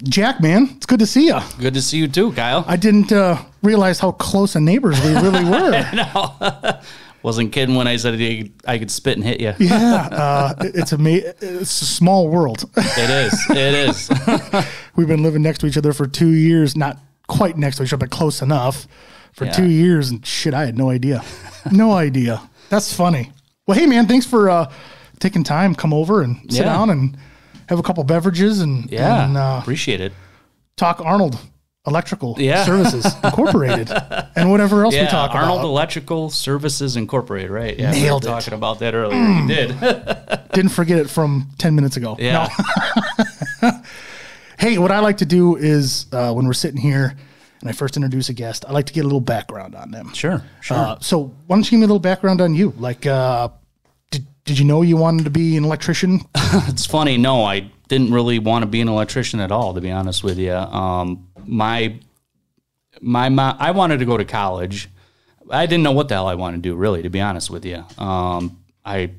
Jack, man, it's good to see you. Good to see you too, Kyle. I didn't realize how close of neighbors we really were. No, wasn't kidding when I said I could spit and hit you. Yeah, it's a small world. It is. It is. We've been living next to each other for 2 years, not quite next to each other, but close enough for 2 years. And shit, I had no idea. No idea. That's funny. Well, hey, man, thanks for taking time, come over and sit down and have a couple beverages and appreciate it. Talk Arnold Electrical Services Incorporated and whatever else we talk about. Arnold Electrical Services Incorporated, right? Yeah, Nailed we were talking about that earlier. You did. Didn't forget it from 10 minutes ago. Yeah. No. Hey, what I like to do is when we're sitting here and I first introduce a guest, I like to get a little background on them. Sure. So why don't you give me a little background on you? Like, did you know you wanted to be an electrician? It's funny. No, I didn't really want to be an electrician at all, to be honest with you. My mom, I wanted to go to college. I didn't know what the hell I wanted to do, really, to be honest with you. My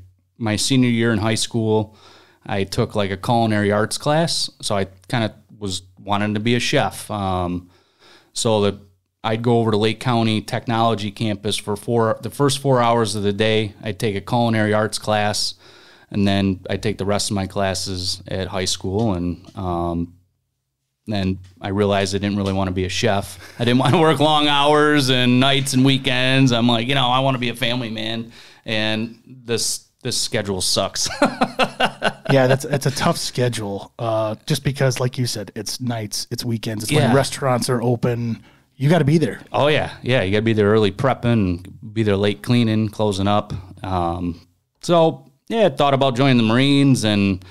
senior year in high school, I took like a culinary arts class. So I kind of was wanting to be a chef. I'd go over to Lake County Technology Campus for the first 4 hours of the day. I'd take a culinary arts class, and then I'd take the rest of my classes at high school. And then I realized I didn't really want to be a chef. I didn't want to work long hours and nights and weekends. I'm like, I want to be a family man, and this schedule sucks. Yeah, it's a tough schedule. Just because, like you said, it's nights, it's weekends, it's when restaurants are open. You got to be there. Oh, yeah. Yeah, you got to be there early prepping, be there late cleaning, closing up. I thought about joining the Marines, and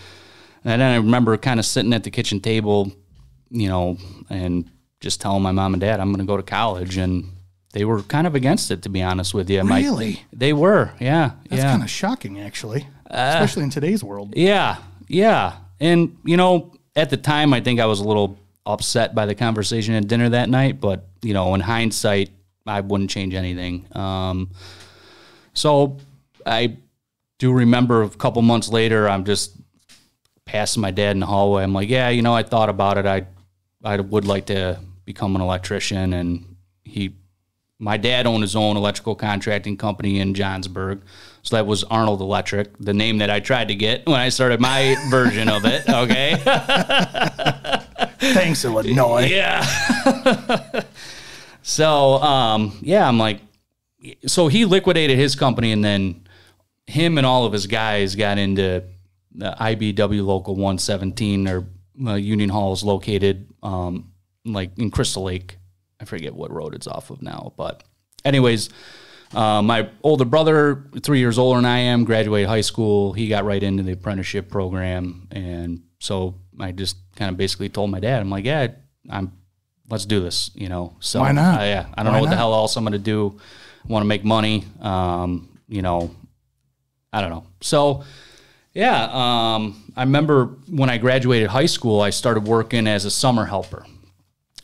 then I remember kind of sitting at the kitchen table, and just telling my mom and dad I'm going to go to college, and they were kind of against it, to be honest with you. Really? They were, yeah. That's kind of shocking, actually, especially in today's world. Yeah. And, at the time, I think I was a little upset by the conversation at dinner that night, but in hindsight, I wouldn't change anything. So I do remember a couple months later, I'm just passing my dad in the hallway. I'm like, I thought about it. I would like to become an electrician. And my dad owned his own electrical contracting company in Johnsburg. So that was Arnold Electric, the name that I tried to get when I started my version of it. Okay. Thanks, Illinois. Yeah. So, I'm like, so he liquidated his company, and then him and all of his guys got into the IBW Local 117, or Union Hall is located, like in Crystal Lake. I forget what road it's off of now, but anyways, my older brother, 3 years older than I am, graduated high school. He got right into the apprenticeship program, and so I just kind of basically told my dad, I'm like, let's do this, So why not? I don't know what the hell else I'm going to do. I want to make money, I don't know. So, I remember when I graduated high school, I started working as a summer helper.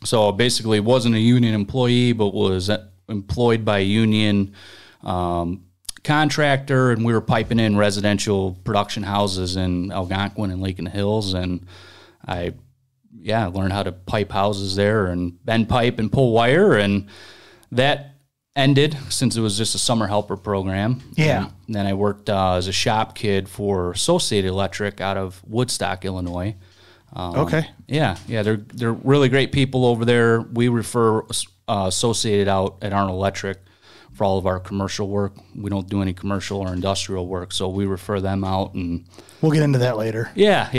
So basically wasn't a union employee, but was employed by a union contractor, and we were piping in residential production houses in Algonquin and Lake in the Hills, and I learned how to pipe houses there and bend pipe and pull wire, and that ended since it was just a summer helper program. Yeah. And then I worked as a shop kid for Associated Electric out of Woodstock, Illinois. Okay. Yeah, they're really great people over there. We refer Associated out at Arnold Electric for all of our commercial work. We don't do any commercial or industrial work, so we refer them out, and we'll get into that later. Yeah,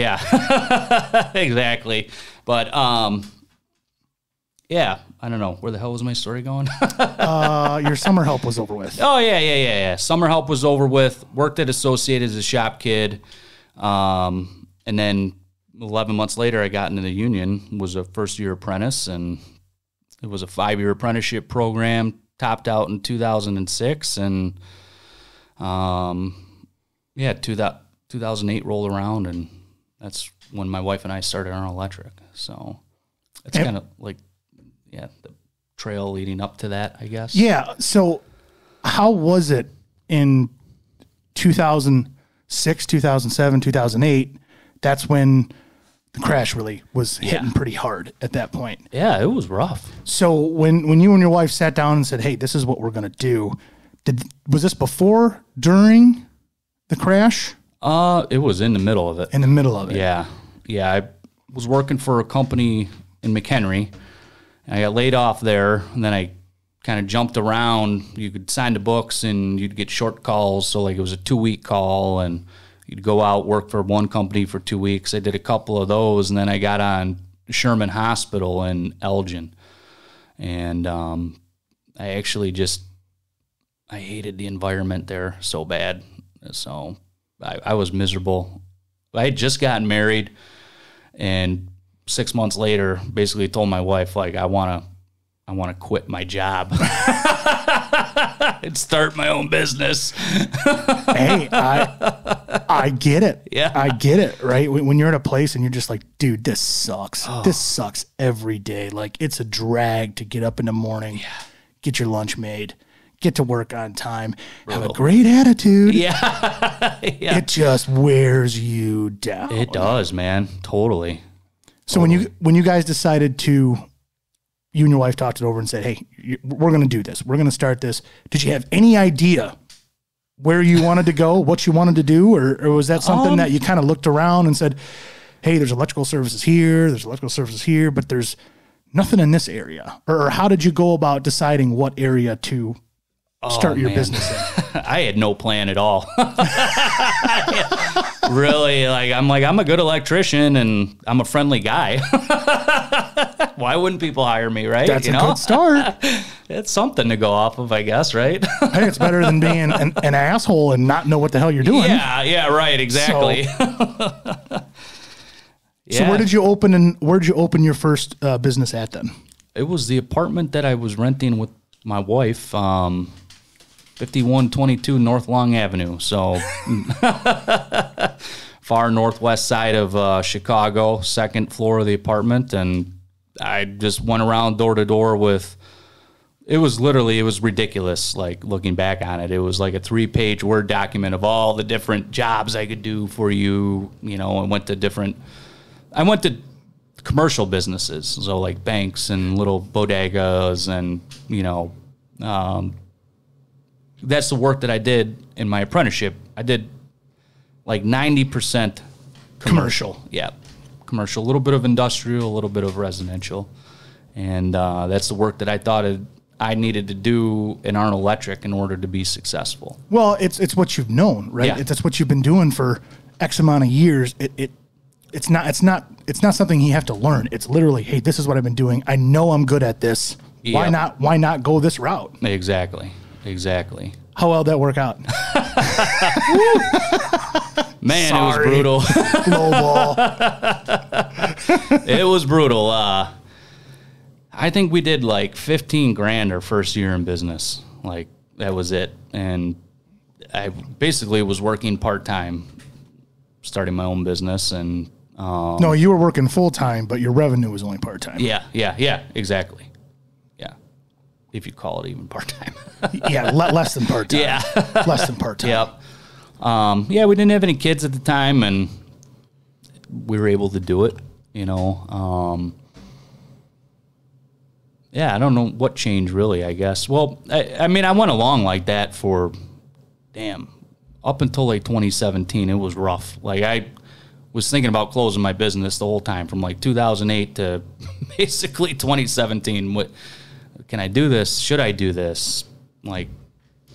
exactly. But I don't know, where the hell was my story going? Your summer help was over with. Oh yeah. Summer help was over with. Worked at Associated as a shop kid, and then 11 months later, I got into the union, was a first-year apprentice, and it was a 5-year apprenticeship program, topped out in 2006, and 2008 rolled around, and that's when my wife and I started Arnold Electric. So it's kind of like, the trail leading up to that, I guess. Yeah, so how was it in 2006, 2007, 2008? That's when the crash really was hitting pretty hard at that point. Yeah, it was rough. So when you and your wife sat down and said, hey, this is what we're going to do, was this before, during the crash? It was in the middle of it. In the middle of it. Yeah. Yeah, I was working for a company in McHenry. And I got laid off there, and then I kind of jumped around. You could sign the books, and you'd get short calls. So, like, it was a 2-week call, and you'd go out, work for one company for 2 weeks. I did a couple of those, and then I got on Sherman Hospital in Elgin. And I actually I hated the environment there so bad. So I was miserable. I had just gotten married, and 6 months later, basically told my wife, like, I want to quit my job and start my own business. Hey, I get it. Yeah. I get it, right? When you're at a place and you're just like, dude, this sucks. Oh. This sucks every day. Like, it's a drag to get up in the morning, get your lunch made, get to work on time, have a great attitude. Yeah. Yeah. It just wears you down. It does, man. Totally. So when you guys decided to, you and your wife talked it over and said, hey, we're going to do this. We're going to start this. Did you have any idea where you wanted to go, what you wanted to do? Or was that something that you kind of looked around and said, hey, there's electrical services here, but there's nothing in this area? Or how did you go about deciding what area to start your business in? I had no plan at all. Really, I'm a good electrician and I'm a friendly guy. Why wouldn't people hire me, right? That's a good start. It's something to go off of, I guess, right? Hey, it's better than being an asshole and not know what the hell you're doing. Yeah, right, exactly. So where'd you open your first business at then? It was the apartment that I was renting with my wife, 5122 North Long Avenue. So far northwest side of Chicago, second floor of the apartment. And I just went around door to door with, it was ridiculous. Like, looking back on it, it was like a 3-page Word document of all the different jobs I could do for you. You know, I went to commercial businesses. So like banks and little bodegas and, that's the work that I did in my apprenticeship. I did like 90% commercial. Yeah, commercial, a little bit of industrial, a little bit of residential. And that's the work that I thought I needed to do in Arnold Electric in order to be successful. Well, it's what you've known, right? Yeah. That's what you've been doing for X amount of years. It's not something you have to learn. It's literally, hey, this is what I've been doing. I know I'm good at this. Why not go this route? Exactly. How well did that work out? Man, Sorry. It was brutal. Low ball. It was brutal. I think we did like $15,000 our first year in business. Like, that was it. And I basically was working part-time, starting my own business. And no, you were working full-time, but your revenue was only part-time. Yeah, exactly. If you call it even part-time. Yeah, less than part-time. Yeah. Less than part-time. Yep. We didn't have any kids at the time, and we were able to do it, I don't know what changed, really, I guess. Well, I went along like that for, up until like 2017, it was rough. Like, I was thinking about closing my business the whole time from like 2008 to basically 2017. Can I do this? Should I do this? Like,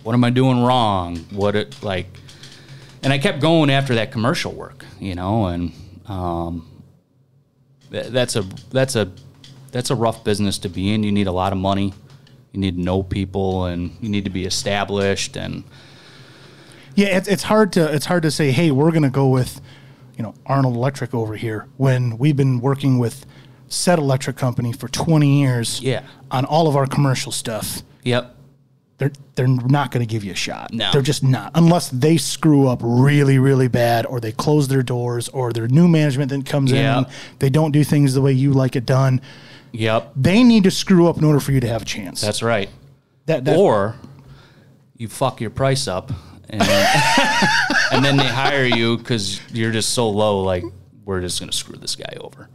what am I doing wrong? And I kept going after that commercial work, and that's a rough business to be in. You need a lot of money. You need to know people, and you need to be established. And yeah, it's hard to say, hey, we're going to go with, Arnold Electric over here when we've been working with said electric company for 20 years on all of our commercial stuff. Yep. They're not going to give you a shot. No. They're just not. Unless they screw up really, really bad, or they close their doors, or their new management that comes in, they don't do things the way you like it done. Yep. They need to screw up in order for you to have a chance. That's right. Or you fuck your price up, and, and then they hire you because you're just so low. Like, we're just going to screw this guy over.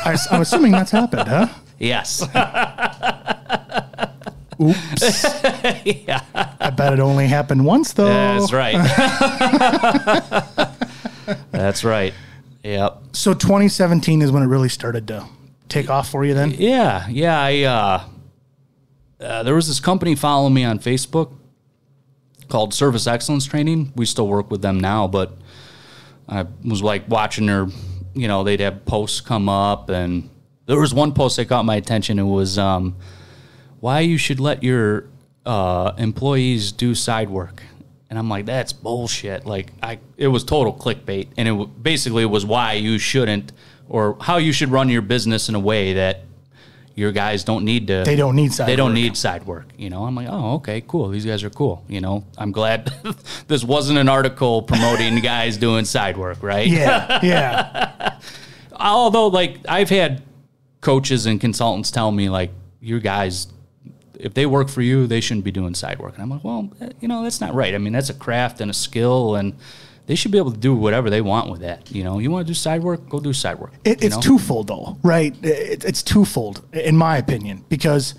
I'm assuming that's happened, huh? Yes. Oops. Yeah. I bet it only happened once, though. That's right. That's right. Yep. So 2017 is when it really started to take off for you then? Yeah. Yeah. There was this company following me on Facebook called Service Excellence Training. We still work with them now, but I was like watching their, they'd have posts come up, and there was one post that caught my attention. It was why you should let your employees do side work. And I'm like, that's bullshit. Like, it was total clickbait, and it was why you shouldn't, or how you should run your business in a way that your guys don't need to. They don't need side work. They don't need side work. I'm like, oh, okay, cool. These guys are cool. I'm glad this wasn't an article promoting guys doing side work, right? Yeah, yeah. Although, like, I've had coaches and consultants tell me, like, your guys, if they work for you, they shouldn't be doing side work. And I'm like, well, that's not right. I mean, that's a craft and a skill, and they should be able to do whatever they want with that. You want to do side work, go do side work. It's twofold, though, right? It's twofold, in my opinion, because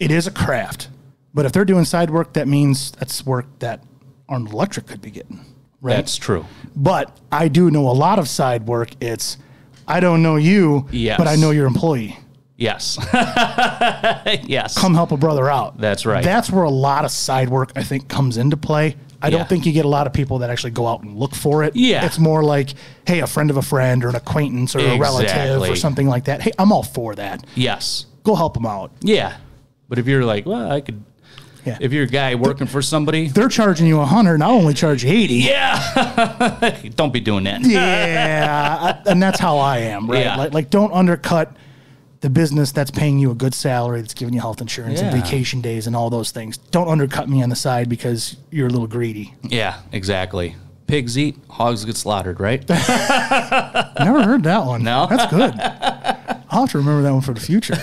it is a craft. But if they're doing side work, that means that's work that Arnold Electric could be getting, right? That's true. But I do know a lot of side work. It's, I don't know you, yes, but I know your employee. Yes. Yes. Come help a brother out. That's right. That's where a lot of side work, I think, comes into play. I don't think you get a lot of people that actually go out and look for it. Yeah. It's more like, hey, a friend of a friend or an acquaintance or a relative or something like that. Hey, I'm all for that. Yes. Go help them out. Yeah. But if you're like, well, I could, if you're a guy working for somebody. They're charging you $100 and I'll only charge you $80. Yeah. Don't be doing that. Yeah. And that's how I am, right? Yeah. Like, don't undercut the business that's paying you a good salary, that's giving you health insurance and vacation days and all those things. Don't undercut me on the side because you're a little greedy. Yeah, exactly. Pigs eat, hogs get slaughtered, right? Never heard that one. No? That's good. I'll have to remember that one for the future.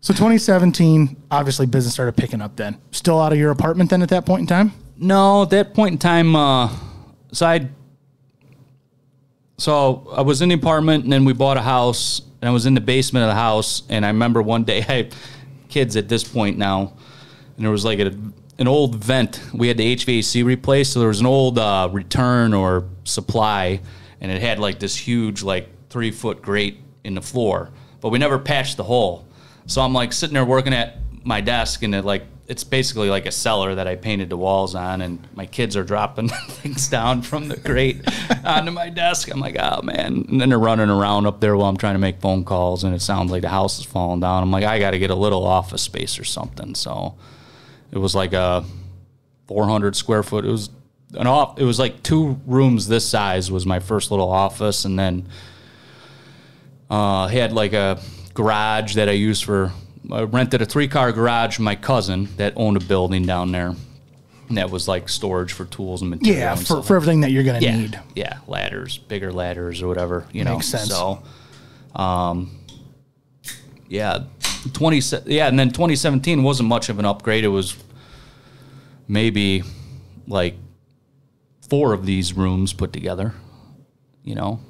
So 2017, obviously business started picking up then. Still out of your apartment then at that point in time? No, at that point in time, So I was in the apartment, and then we bought a house, and I was in the basement of the house, and I remember one day, I had kids at this point now, and there was like an old vent. We had the HVAC replaced, so there was an old return or supply, and it had like this huge, like 3-foot grate in the floor, but we never patched the hole. So I'm like sitting there working at my desk, and it's basically like a cellar that I painted the walls on, and my kids are dropping things down from the grate onto my desk. I'm like, oh, man. And then they're running around up there while I'm trying to make phone calls, and it sounds like the house is falling down. I'm like, I got to get a little office space or something. So it was like a 400 square foot. It was like 2 rooms this size was my first little office, and then had like a garage that I used for I rented a 3-car garage from my cousin that owned a building down there. And that was like storage for tools and materials. Yeah, for everything that you're going to need. Yeah, ladders, bigger ladders or whatever, Makes sense. So, and then 2017 wasn't much of an upgrade. It was maybe like 4 of these rooms put together.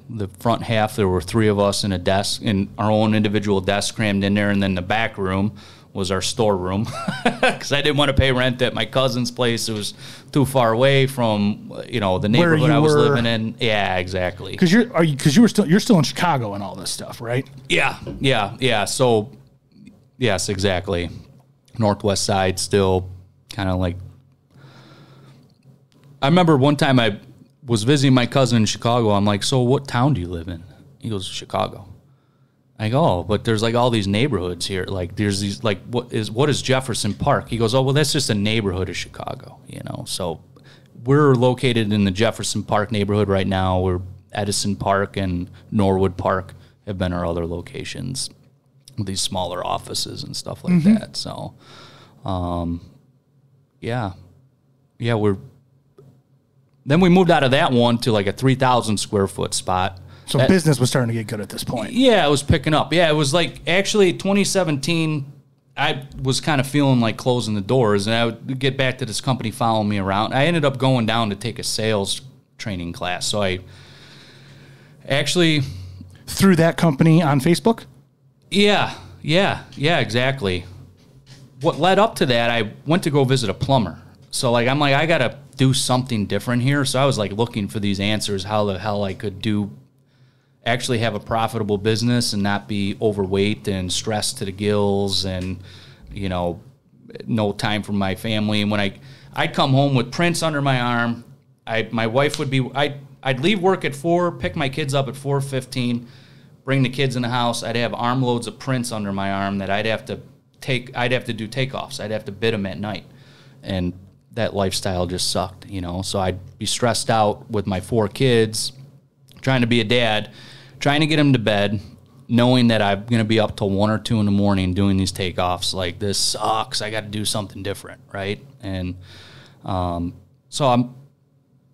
The front half, there were 3 of us in a desk, in our own individual desk crammed in there, and then the back room was our storeroom because I didn't want to pay rent at my cousin's place. It was too far away from the neighborhood I was living in. Yeah, exactly. Because you're still in Chicago and all this stuff, right? Yeah. So, yes, exactly. Northwest side still kind of like. I remember one time I was visiting my cousin in Chicago. I'm like, so what town do you live in? He goes, Chicago. I go, oh, but there's like all these neighborhoods here. Like there's these, like, what is Jefferson Park? He goes, oh, well, that's just a neighborhood of Chicago, So we're located in the Jefferson Park neighborhood right now. We're Edison Park and Norwood Park have been our other locations with these smaller offices and stuff like that. So, Then we moved out of that one to like a 3,000 square foot spot. So business was starting to get good at this point. Yeah, it was picking up. Yeah, it was like actually 2017, I was kind of feeling like closing the doors, and I would get back to this company following me around. I ended up going down to take a sales training class. So I Actually, through that company on Facebook? Yeah, exactly. What led up to that, I went to go visit a plumber. So I'm like, I got to do something different here. So I was like looking for these answers, how the hell I could actually have a profitable business and not be overweight and stressed to the gills and, no time for my family. And when I'd come home with prints under my arm, my wife would be, I'd leave work at 4, pick my kids up at 4:15, bring the kids in the house. I'd have armloads of prints under my arm that I'd have to do takeoffs. I'd have to bid them at night. And that lifestyle just sucked, So I'd be stressed out with my 4 kids, trying to be a dad, trying to get them to bed, knowing that I'm going to be up till 1 or 2 in the morning doing these takeoffs. Like, this sucks. I got to do something different, right? And so I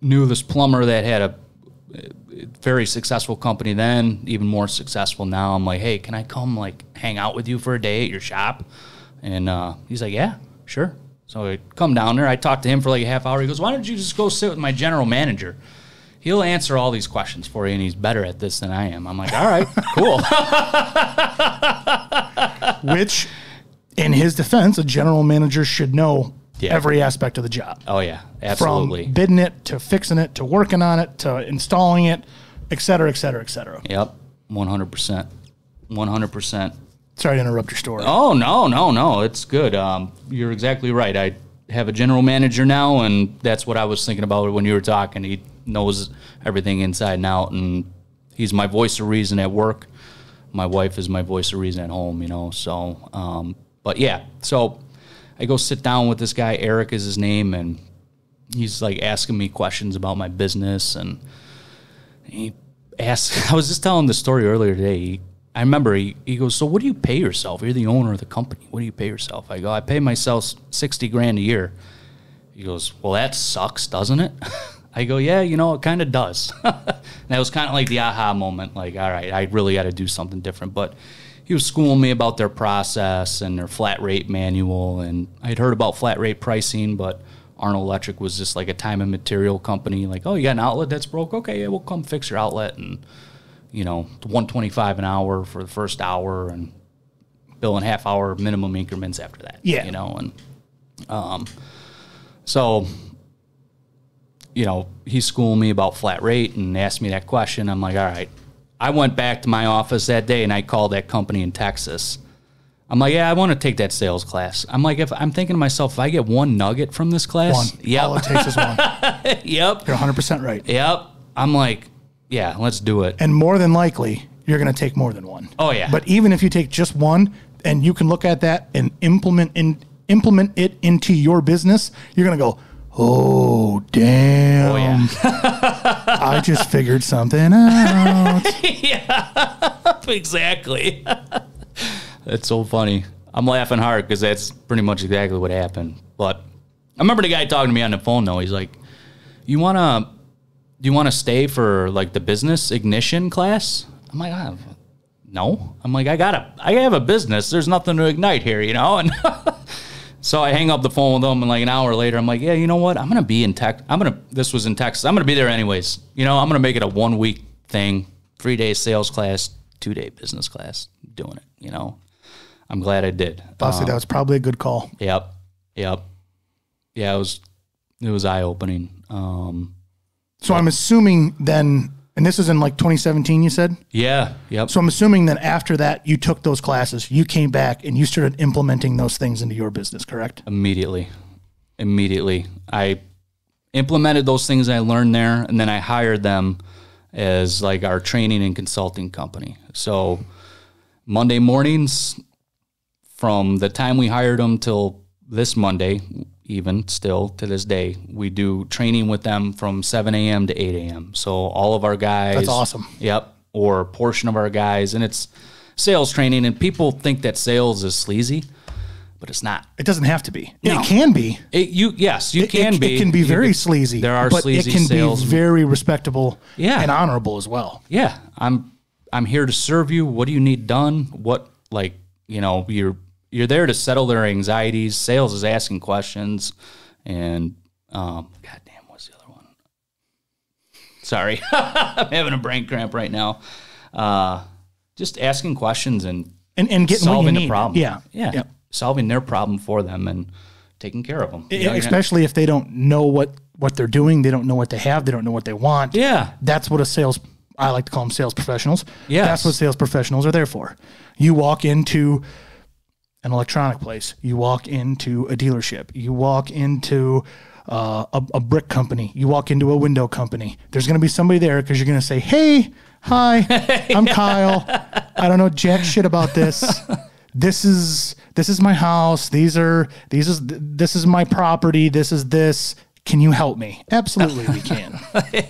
knew this plumber that had a very successful company then, even more successful now. I'm like, hey, can I come hang out with you for a day at your shop? And he's like, yeah, sure. So I come down there. I talked to him for a half hour. He goes, why don't you just go sit with my general manager? He'll answer all these questions for you, and he's better at this than I am. I'm like, all right, cool. Which, in his defense, a general manager should know every aspect of the job. Oh, yeah, absolutely. From bidding it to fixing it to working on it to installing it, et cetera, et cetera, et cetera. Yep, 100%. 100%. Sorry to interrupt your story. Oh, no. It's good. You're exactly right. I have a general manager now, and that's what I was thinking about when you were talking. He knows everything inside and out, and he's my voice of reason at work. My wife is my voice of reason at home, So, but yeah, so I go sit down with this guy, Eric is his name, and he's asking me questions about my business, and he asked, I was just telling the story earlier today. I remember he goes, so what do you pay yourself? You're the owner of the company. What do you pay yourself? I go, I pay myself $60,000 a year. He goes, well, that sucks, doesn't it? I go, yeah, it kind of does. And that was kind of the aha moment, all right, I really got to do something different. But he was schooling me about their process and their flat rate manual. And I'd heard about flat rate pricing, but Arnold Electric was just a time and material company. Oh, you got an outlet that's broke? Okay, yeah, we'll come fix your outlet. And $125 an hour for the first hour and bill in half-hour minimum increments after that. Yeah. So, he's schooling me about flat rate and asked me that question. I'm like, all right. I went back to my office that day and I called that company in Texas. I'm like, yeah, I want to take that sales class. I'm like, I'm thinking to myself, if I get one nugget from this class. One. Yep. All it takes is one. Yep. You're 100% right. Yep. I'm like, yeah, let's do it. And more than likely, you're going to take more than one. Oh, yeah. But even if you take just one and you can look at that and implement it into your business, you're going to go, oh, damn. Oh, yeah. I just figured something out. Yeah, exactly. That's so funny. I'm laughing hard because that's pretty much exactly what happened. But I remember the guy talking to me on the phone, though. He's like, do you want to stay for the business ignition class? I'm like, no. I'm like, I have a business. There's nothing to ignite here, And so I hang up the phone with him, and an hour later, I'm like, yeah, you know what? I'm going to be in Texas. This was in Texas. I'm going to be there anyways. I'm going to make it a 1-week thing, 3-day sales class, 2-day business class, doing it, I'm glad I did. Honestly, that was probably a good call. Yep. Yeah, it was eye-opening. So I'm assuming then, and this is in 2017, you said? Yeah, yep. So I'm assuming that after that, you took those classes, you came back, and you started implementing those things into your business, correct? Immediately. I implemented those things I learned there, and then I hired them as our training and consulting company. So Monday mornings, from the time we hired them till this Monday, even still to this day, we do training with them from 7 a.m. to 8 a.m. So all of our guys. That's awesome. Yep. Or a portion of our guys. And it's sales training. And people think that sales is sleazy, but it's not. It doesn't have to be. No. It can be. Yes, you can be. It can be very sleazy. There are but sleazy it can sales. Be very respectable and honorable as well. Yeah. I'm here to serve you. What do you need done? What, you're there to settle their anxieties. Sales is asking questions. And, goddamn, what's the other one? Sorry. I'm having a brain cramp right now. Just asking questions and getting solving what you the need. problem. Yeah. Solving their problem for them and taking care of them. Especially if they don't know what they're doing, they don't know what they have, they don't know what they want. Yeah. That's what I like to call them sales professionals. Yes. That's what sales professionals are there for. You walk into an electronic place, you walk into a dealership, you walk into a brick company, you walk into a window company. There's going to be somebody there because you're going to say, "Hey, hi, I'm Kyle. I don't know jack shit about this. This is my house. This is my property. This is this. Can you help me?" Absolutely, we can.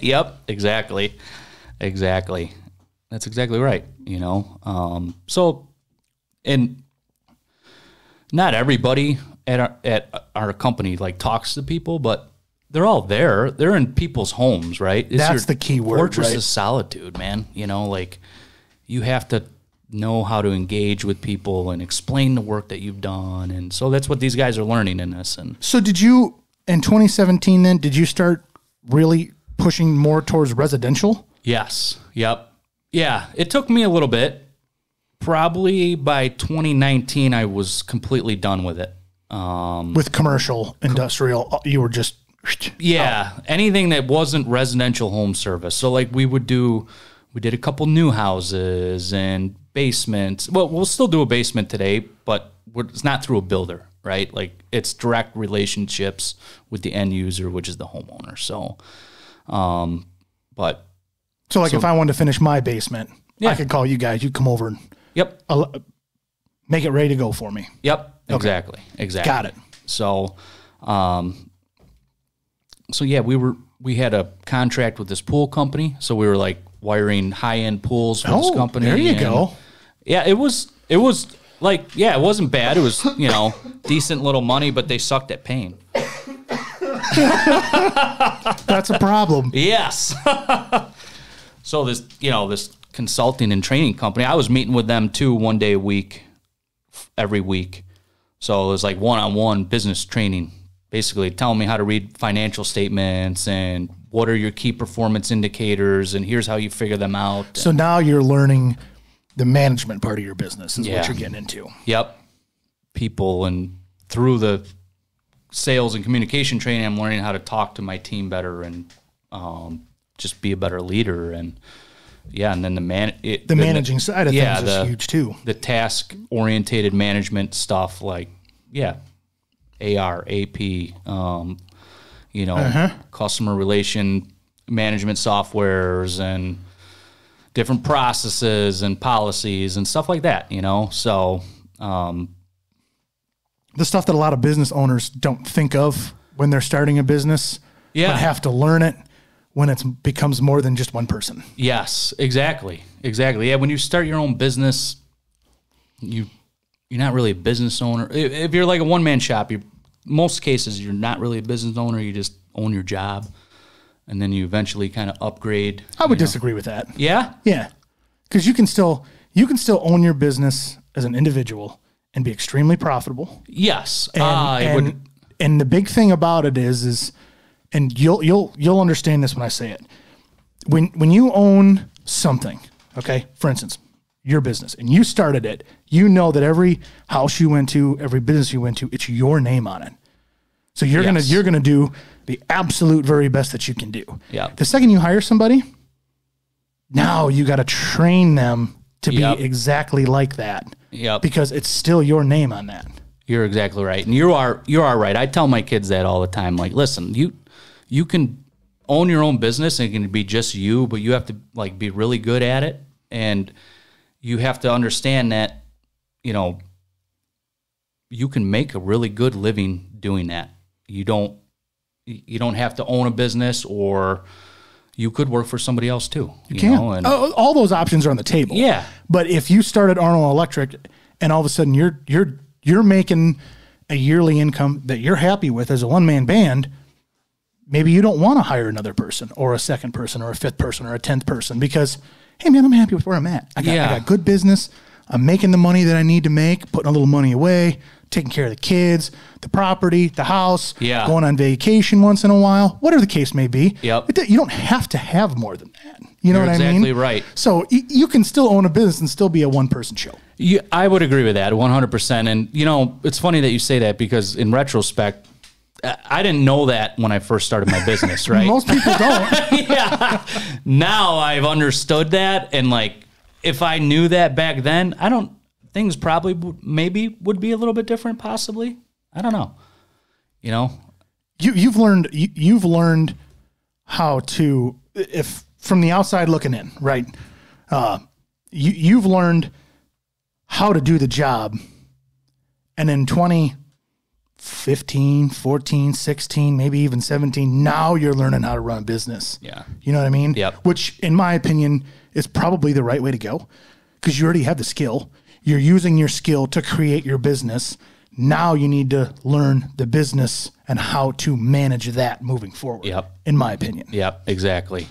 Yep, exactly. That's exactly right. So, and not everybody at our company like talks to people, but they're all there. They're in people's homes, right? That's the key word, fortress right? of solitude, man. Like you have to know how to engage with people and explain the work that you've done, and so that's what these guys are learning in this. And so, did you in 2017? Then did you start really pushing more towards residential? Yes. Yep. Yeah. It took me a little bit. Probably by 2019, I was completely done with it. With commercial, industrial, you were just... Anything that wasn't residential home service. So like we did a couple new houses and basements. Well, we'll still do a basement today, but it's not through a builder, right? Like it's direct relationships with the end user, which is the homeowner. So, if I wanted to finish my basement, I could call you guys. You come over and make it ready to go for me. Yep. Exactly. Got it. So, we had a contract with this pool company. So we were like wiring high-end pools for this company. There you go. Yeah, it was like, it wasn't bad. It was, decent little money, but they sucked at paying. That's a problem. Yes. So this consulting and training company, I was meeting with them too one day a week, every week. So it was like one-on-one business training, basically telling me how to read financial statements and what are your key performance indicators and here's how you figure them out. So now you're learning the management part of your business is what you're getting into. Yep. People, and through the sales and communication training, I'm learning how to talk to my team better and just be a better leader. And and then the managing side of things is huge too. The task orientated management stuff, like AR, AP, customer relation management softwares and different processes and policies and stuff like that. So the stuff that a lot of business owners don't think of when they're starting a business, but have to learn it when it becomes more than just one person. Yes, exactly. Yeah, when you start your own business, you're not really a business owner. If you're like a one-man shop, most cases you're not really a business owner. You just own your job, and then you eventually kind of upgrade. I would disagree with that. Yeah? Yeah, because you can still own your business as an individual and be extremely profitable. Yes, and the big thing about it is. And you'll understand this when I say it. When you own something, okay, for instance, your business, and you started it, you know that every house you went to, every business you went to, it's your name on it. So you're gonna do the absolute very best that you can do. Yeah. The second you hire somebody, now you got to train them to be exactly like that. Yeah. Because it's still your name on that. You're exactly right, and you are right. I tell my kids that all the time. Like, listen, you can own your own business and it can be just you, but you have to like be really good at it. And you have to understand that, you can make a really good living doing that. You don't have to own a business, or you could work for somebody else too. You can. All those options are on the table. Yeah. But if you started Arnold Electric and all of a sudden you're making a yearly income that you're happy with as a one-man band, maybe you don't want to hire another person or a second person or a fifth person or a 10th person because, hey man, I'm happy with where I'm at. I got good business. I'm making the money that I need to make, putting a little money away, taking care of the kids, the property, the house, Yeah. going on vacation once in a while, whatever the case may be. Yep. You don't have to have more than that. You know You're what I mean? exactly right. So you can still own a business and still be a one-person show. Yeah, I would agree with that 100%. And, it's funny that you say that because in retrospect, I didn't know that when I first started my business, right? Most people don't. Yeah. Now I've understood that. And, like, if I knew that back then, things probably would be a little bit different, possibly. I don't know. You've learned how to, if from the outside looking in, right? You've learned how to do the job, and in 2015, 14, 16, maybe even 17, now you're learning how to run a business. Yeah. You know what I mean? Yep. Which, in my opinion, is probably the right way to go, because you already have the skill. You're using your skill to create your business. Now you need to learn the business and how to manage that moving forward. Yep. In my opinion. Yep, exactly.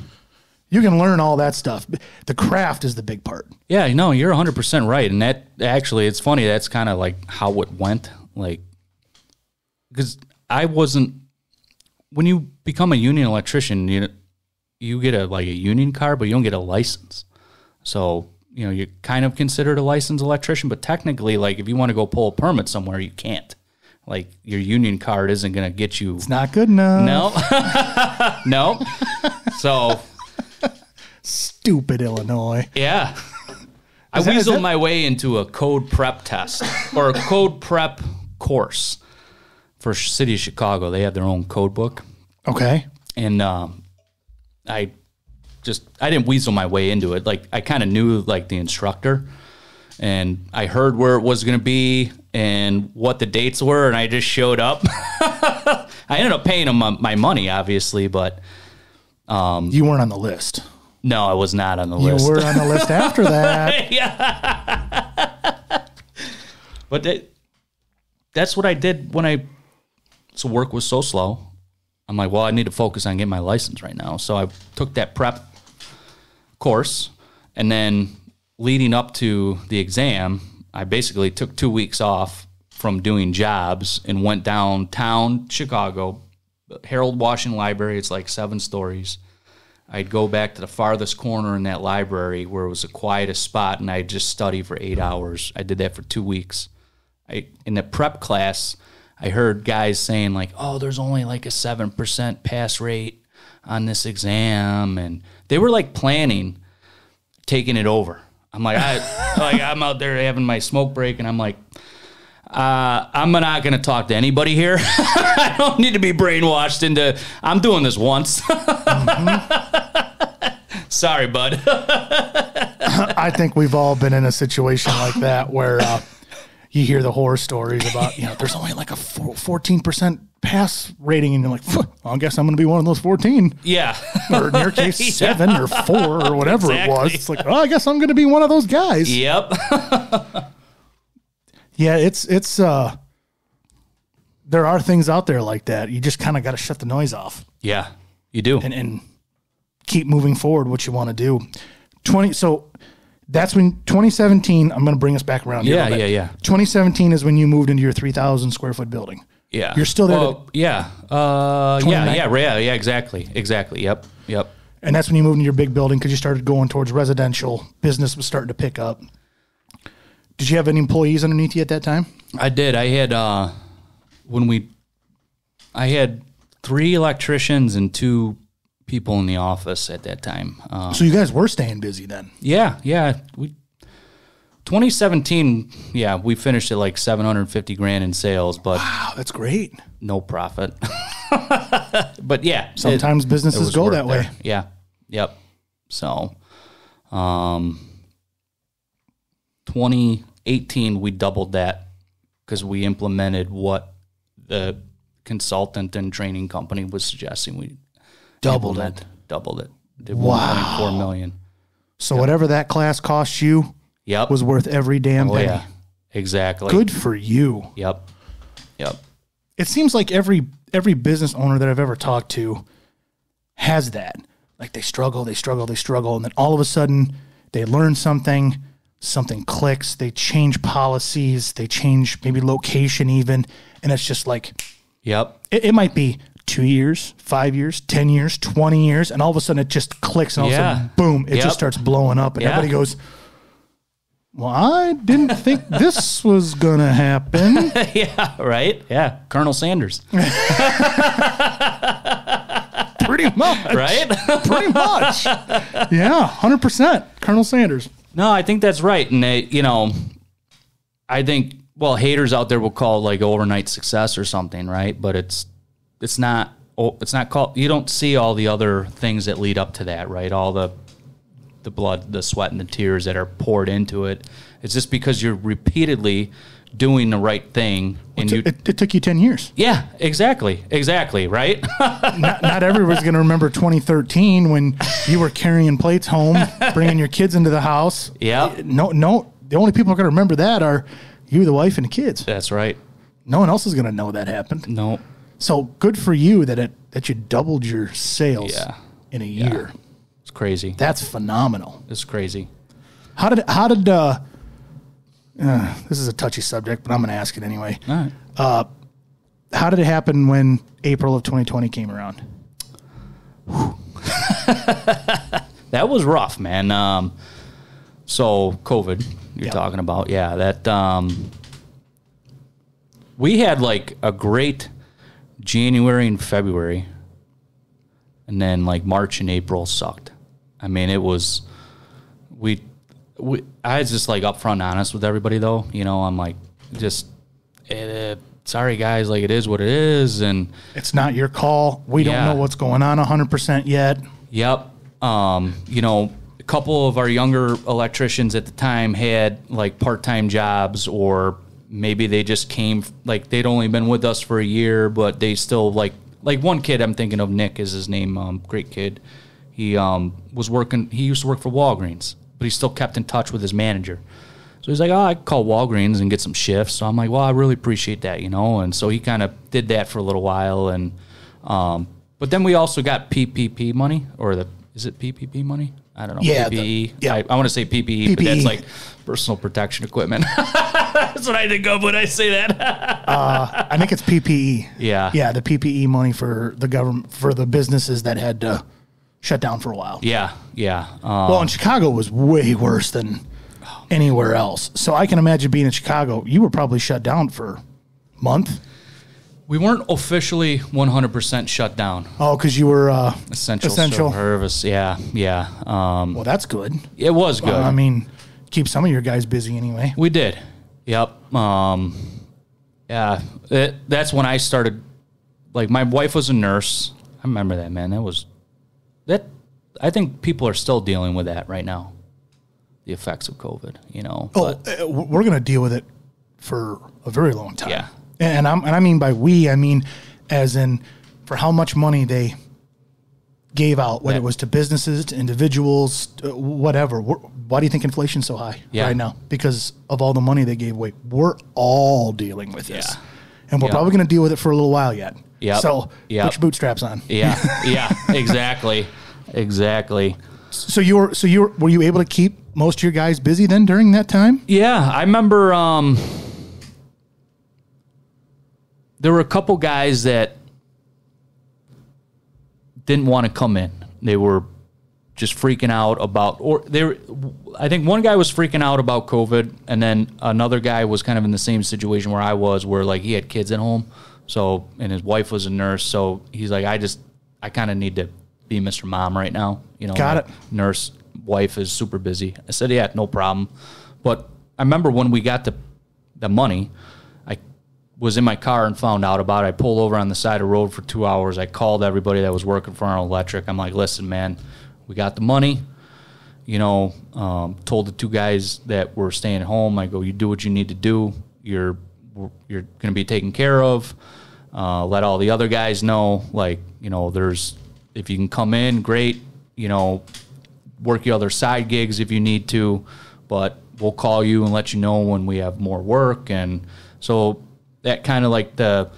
You can learn all that stuff. The craft is the big part. Yeah, you're 100% right. And that actually, it's funny. That's kind of like how it went. Like, because when you become a union electrician, you get a union card, but you don't get a license. So, you're kind of considered a licensed electrician, but technically, like, if you want to go pull a permit somewhere, you can't. Like, your union card isn't going to get you. It's not good enough. No. No. So. Stupid Illinois. Yeah. I weaseled my way into a code prep test or a code prep course for City of Chicago. They have their own code book. Okay. And I didn't weasel my way into it. Like, I kind of knew, like, the instructor, and I heard where it was going to be and what the dates were, and I just showed up. I ended up paying him my money, obviously, but you weren't on the list. No, I was not on the list. You were on the list after that. Yeah. But that's what I did so work was so slow. I'm like, well, I need to focus on getting my license right now. So I took that prep course, and then leading up to the exam, I basically took 2 weeks off from doing jobs and went downtown Chicago, Harold Washington Library. It's like 7 stories. I'd go back to the farthest corner in that library where it was the quietest spot, and I'd just study for 8 hours. I did that for 2 weeks. In the prep class, I heard guys saying, like, oh, there's only like a 7% pass rate on this exam, and they were like planning taking it over. I'm like, I'm out there having my smoke break, and I'm like, I'm not going to talk to anybody here. I don't need to be brainwashed into, I'm doing this once. Sorry, bud. I think we've all been in a situation like that where you hear the horror stories about, there's only like a 14% pass rating, and you're like, well, I guess I'm going to be one of those 14. Yeah. Or in your case, 7 or 4 or whatever it was. It's like, I guess I'm going to be one of those guys. Yep. Yeah, it's there are things out there like that. You just kind of got to shut the noise off. Yeah, you do. And keep moving forward what you want to do. So that's when 2017, I'm going to bring us back around here. Yeah. 2017 is when you moved into your 3,000 square foot building. Yeah. You're still there. Yeah, exactly. Yep. And that's when you moved into your big building because you started going towards residential. Business was starting to pick up. Did you have any employees underneath you at that time? I did. I had I had 3 electricians and 2 people in the office at that time. So you guys were staying busy then? Yeah. 2017, we finished at like $750,000 in sales, but wow, that's great. No profit. But yeah, sometimes businesses go that way. Yeah. Yep. So, 2018, we doubled that because we implemented what the consultant and training company was suggesting. We doubled it. Did $1.4 million. So whatever that class cost you was worth every damn penny. Yeah, exactly. Good for you. Yep. It seems like every business owner that I've ever talked to has that. Like they struggle, and then all of a sudden they learn something, something clicks, they change policies, they change maybe location even, and it's just like, Yep. it might be 2 years, 5 years, 10 years, 20 years, and all of a sudden it just clicks, and all of a sudden, boom, it just starts blowing up, and everybody goes, well, I didn't think this was going to happen. Yeah, right? Yeah, Colonel Sanders. Pretty much. Right? Pretty much. Yeah, 100%. Colonel Sanders. No, I think that's right. And, I think, well, haters out there will call it like overnight success or something, right? But it's not called, you don't see all the other things that lead up to that, right? All the blood, the sweat, and the tears that are poured into it. It's just because you're repeatedly doing the right thing. And it took you 10 years. Yeah, exactly, right? not everyone's going to remember 2013 when you were carrying plates home, bringing your kids into the house. Yeah. No, the only people who are going to remember that are you, the wife, and the kids. That's right. No one else is going to know that happened. No. So good for you that you doubled your sales in a year. It's crazy. That's phenomenal. It's crazy. How did this is a touchy subject, but I'm going to ask it anyway. All right. How did it happen when April of 2020 came around? That was rough, man. So COVID, you're talking about. Yeah, that we had like a great January and February, and then like March and April sucked. I mean, it was I was just like upfront honest with everybody though. I'm like, just sorry guys, like it is what it is, and it's not your call. We don't know what's going on 100% yet. Yep. A couple of our younger electricians at the time had like part-time jobs, or maybe they just came, like they'd only been with us for a year, but they still like one kid I'm thinking of, Nick is his name, great kid. He he used to work for Walgreens, but he still kept in touch with his manager. So he's like, I could call Walgreens and get some shifts. So I'm like, well, I really appreciate that, And so he kind of did that for a little while. And but then we also got PPP money, is it PPP money? I don't know. Yeah. PPE. I want to say PPE, but that's like personal protection equipment. That's what I think of when I say that. I think it's PPE. Yeah. Yeah, the PPE money for the government, for the businesses that had to shut down for a while. Yeah. Well, in Chicago was way worse than anywhere else. So I can imagine being in Chicago, you were probably shut down for a month. We weren't officially 100% shut down. Oh, because you were essential service. Yeah. Well, that's good. It was good. I mean, keep some of your guys busy anyway. We did. Yep. Yeah. That's when I started. Like, my wife was a nurse. I remember that, man. I think people are still dealing with that right now. The effects of COVID, We're going to deal with it for a very long time. Yeah. And I mean by we, I mean as in for how much money they gave out, whether it was to businesses, to individuals, whatever. Why do you think inflation's so high right now? Because of all the money they gave away. We're all dealing with this. And we're probably going to deal with it for a little while yet. Yeah. So put your bootstraps on. Yeah. Exactly. So were you able to keep most of your guys busy then during that time? Yeah, I remember there were a couple guys that didn't want to come in. They were just freaking out about, I think one guy was freaking out about COVID, and then another guy was kind of in the same situation where I was, where like he had kids at home, and his wife was a nurse, so he's like, I kind of need to be Mr. Mom right now. Got it. Nurse wife is super busy. I said, yeah, no problem. But I remember when we got the money, I was in my car and found out about it. I pulled over on the side of the road for 2 hours. I called everybody that was working for Arnold Electric. I'm like, listen, man, we got the money. Told the two guys that were staying at home, I go, you do what you need to do. You're going to be taken care of. Let all the other guys know, if you can come in, great, work your other side gigs if you need to, but we'll call you and let you know when we have more work. And so that kind of like the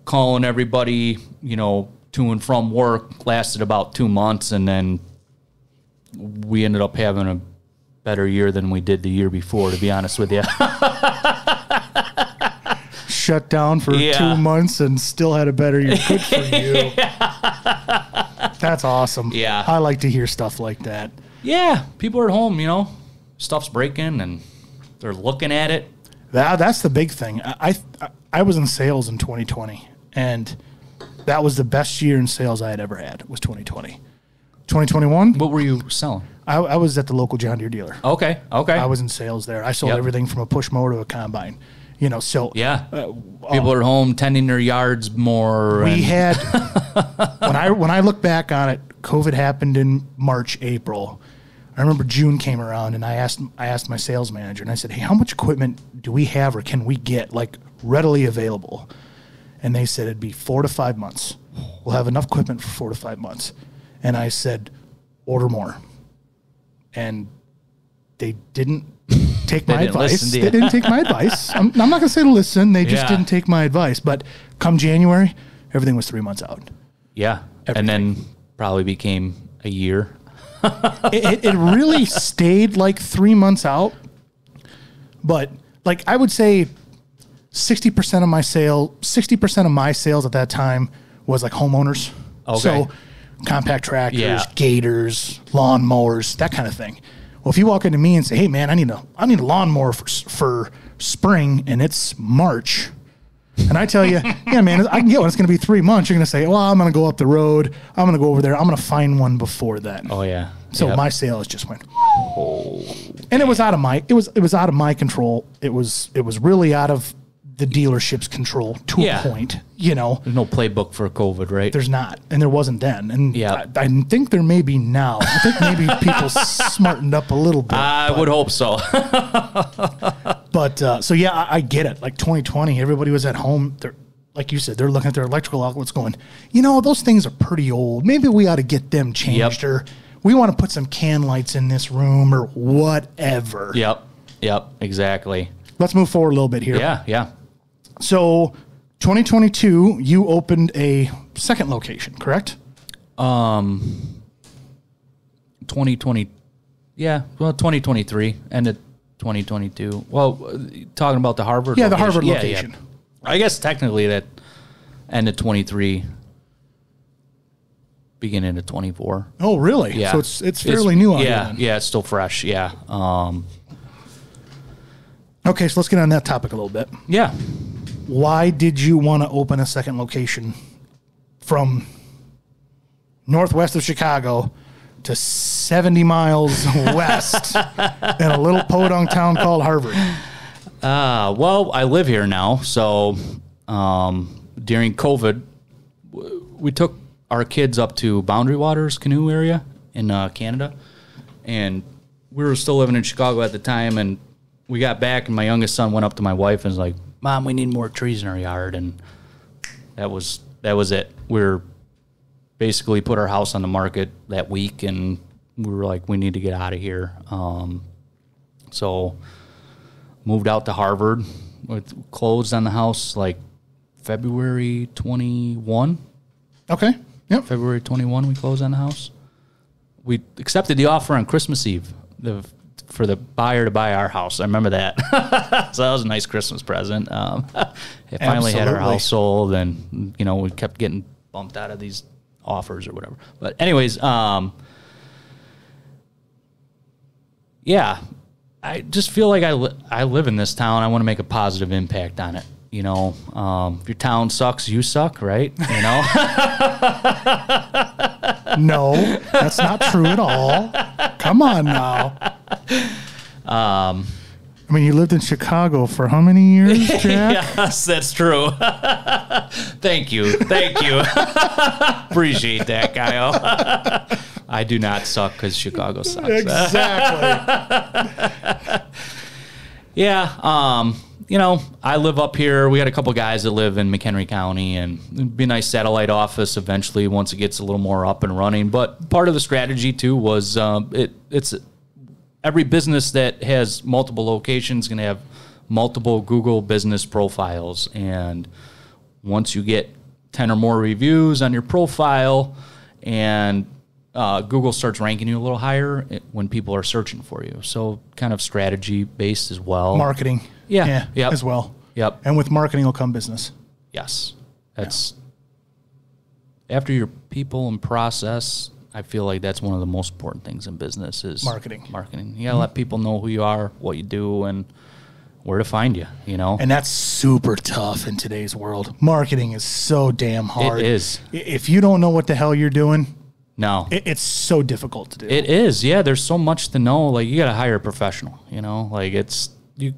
calling everybody, to and from work lasted about 2 months. And then we ended up having better year than we did the year before, to be honest with you. Shut down for 2 months and still had a better year. Good for you. That's awesome. Yeah. I like to hear stuff like that. Yeah. People are at home, you know, stuff's breaking and they're looking at it. That's the big thing. I was in sales in 2020, and that was the best year in sales I had ever had, was 2020. 2021? What were you selling? I was at the local John Deere dealer. Okay. I was in sales there. I sold everything from a push mower to a combine. You know, so people are home tending their yards more. We had when I look back on it, COVID happened in March, April. I remember June came around, and I asked my sales manager, and I said, "Hey, how much equipment do we have, or can we get like readily available?" And they said it'd be 4 to 5 months. We'll have enough equipment for 4 to 5 months. And I said, "Order more." And they didn't take my advice. They didn't take my advice. I'm not going to say to listen. They just didn't take my advice. But come January, everything was 3 months out. Yeah. Everything. And then probably became a year. It really stayed like 3 months out. But like I would say 60% of my sales at that time was like homeowners. Okay. So compact tractors, gators, lawn mowers, that kind of thing. Well, if you walk into me and say, "Hey, man, I need a lawnmower for spring," and it's March, and I tell you, "Yeah, man, I can get one. It's going to be 3 months." You're going to say, "Well, I'm going to go up the road. I'm going to go over there. I'm going to find one before then." Oh yeah. So my sales just went, and it was out of my out of my control. It was really out of the dealership's control to a point. You know, there's no playbook for COVID, right? There's not, and there wasn't then. And I think there may be now. I think maybe people smartened up a little bit. I would hope so. But I get it. Like 2020, everybody was at home. They're, like you said, they're looking at their electrical outlets going, "You know, those things are pretty old. Maybe we ought to get them changed, or we want to put some can lights in this room, or whatever." Yep, exactly. Let's move forward a little bit here. Yeah. So 2022, you opened a second location, correct? 2020. Yeah, well, 2023, end of 2022. Well, talking about the Harvard location. The Harvard location. Yeah. I guess technically that end of 23, beginning of 24. Oh, really? Yeah. So it's fairly new on you. Yeah, it's still fresh, yeah. Okay, so let's get on that topic a little bit. Yeah. Why did you want to open a second location from northwest of Chicago to 70 miles west in a little podunk town called Harvard? Well, I live here now, so during COVID, we took our kids up to Boundary Waters canoe area in Canada, and we were still living in Chicago at the time, and we got back, and my youngest son went up to my wife and was like, "Mom, we need more trees in our yard," and that was it. We're basically put our house on the market that week, and we were like, we need to get out of here. So moved out to Harvard. We closed on the house like February 21. Okay. Yep. February 21, we closed on the house. We accepted the offer on Christmas Eve for the buyer to buy our house. I remember that. So that was a nice Christmas present. It finally had our house sold, and we kept getting bumped out of these offers or whatever. But anyways, I just feel like I live in this town. I want to make a positive impact on it. If your town sucks, you suck, right? No, that's not true at all. Come on now. I mean, you lived in Chicago for how many years, Jack? Yes, that's true. Thank you. Appreciate that, Kyle. I do not suck because Chicago sucks. Exactly. I live up here. We got a couple guys that live in McHenry County, and it'd be a nice satellite office eventually once it gets a little more up and running. But part of the strategy, too, was it's every business that has multiple locations is going to have multiple Google business profiles. And once you get 10 or more reviews on your profile and Google starts ranking you a little higher when people are searching for you. So kind of strategy based as well. Marketing. Yeah. Yep. As well. Yep. And with marketing will come business. Yes. That's after your people and process. I feel like that's one of the most important things in business is marketing. You got to let people know who you are, what you do, and where to find you, And that's super tough in today's world. Marketing is so damn hard. It is. If you don't know what the hell you're doing, no. It's so difficult to do. It is. Yeah, there's so much to know. Like, you got to hire a professional, Like, you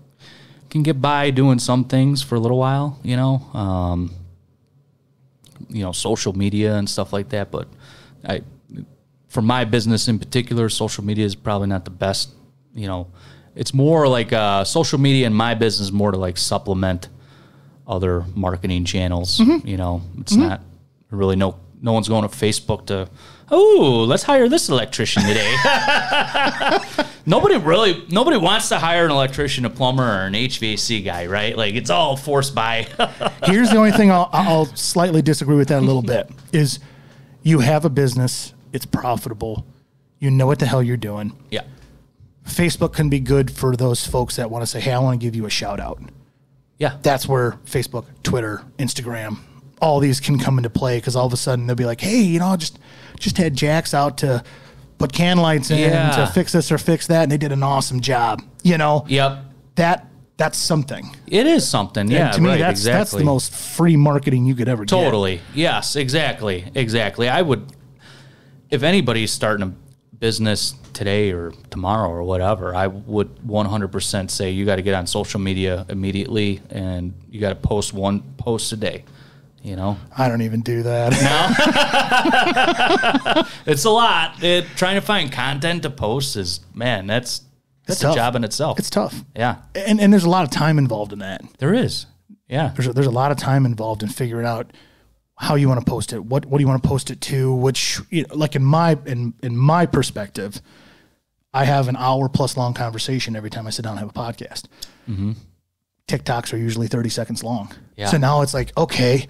can get by doing some things for a little while, social media and stuff like that, but for my business in particular, social media is probably not the best, It's more like social media in my business more to like supplement other marketing channels. It's not really no one's going to Facebook to, let's hire this electrician today. Nobody wants to hire an electrician, a plumber, or an HVAC guy, right? Like it's all forced by. Here's the only thing I'll slightly disagree with that a little bit is you have a business, it's profitable, you know what the hell you're doing. Yeah. Facebook can be good for those folks that want to say, hey, I want to give you a shout out. Yeah. That's where Facebook, Twitter, Instagram, all these can come into play because all of a sudden they'll be like, hey, I just had Jax out to put can lights in to fix this or fix that, and they did an awesome job. Yep. That's something. It is something, yeah. And to me, right, that's the most free marketing you could ever get. Totally. Yes, exactly. I would, if anybody's starting a business today or tomorrow or whatever, I would 100% say you got to get on social media immediately and you got to post one post a day. I don't even do that. No, it's a lot. Trying to find content to post is, man, that's a job in itself. It's tough. Yeah, and there's a lot of time involved in that. There is. Yeah, there's a lot of time involved in figuring out how you want to post it. What do you want to post it to? Which, like in my perspective, I have an hour plus long conversation every time I sit down and have a podcast. Mm-hmm. TikToks are usually 30 seconds long. Yeah. So now it's like, okay,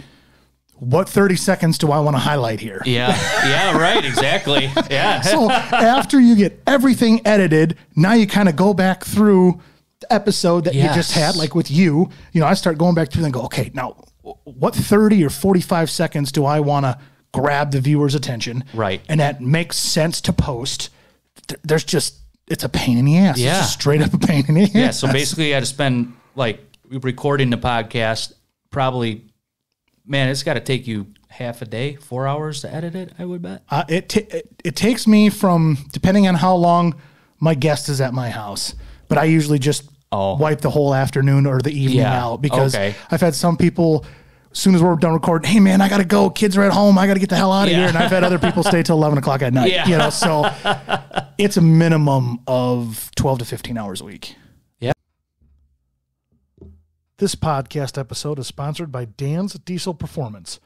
what 30 seconds do I want to highlight here? Yeah, right, exactly. Yeah. So after you get everything edited, now you kind of go back through the episode that you just had, like with you. I start going back through and go, okay, now what 30 or 45 seconds do I want to grab the viewer's attention? Right. And that makes sense to post. There's just, it's a pain in the ass. Yeah. It's just straight up a pain in the ass. Yeah, so basically you had to spend, like, recording the podcast probably, man, it's got to take you half a day, 4 hours to edit it, I would bet. It takes me from, depending on how long my guest is at my house, but I usually just wipe the whole afternoon or the evening out because I've had some people, as soon as we're done recording, hey man, I got to go. Kids are at home. I got to get the hell out of here. And I've had other people stay till 11 o'clock at night. Yeah. So it's a minimum of 12 to 15 hours a week. Yeah. This podcast episode is sponsored by Dan's Diesel Performance.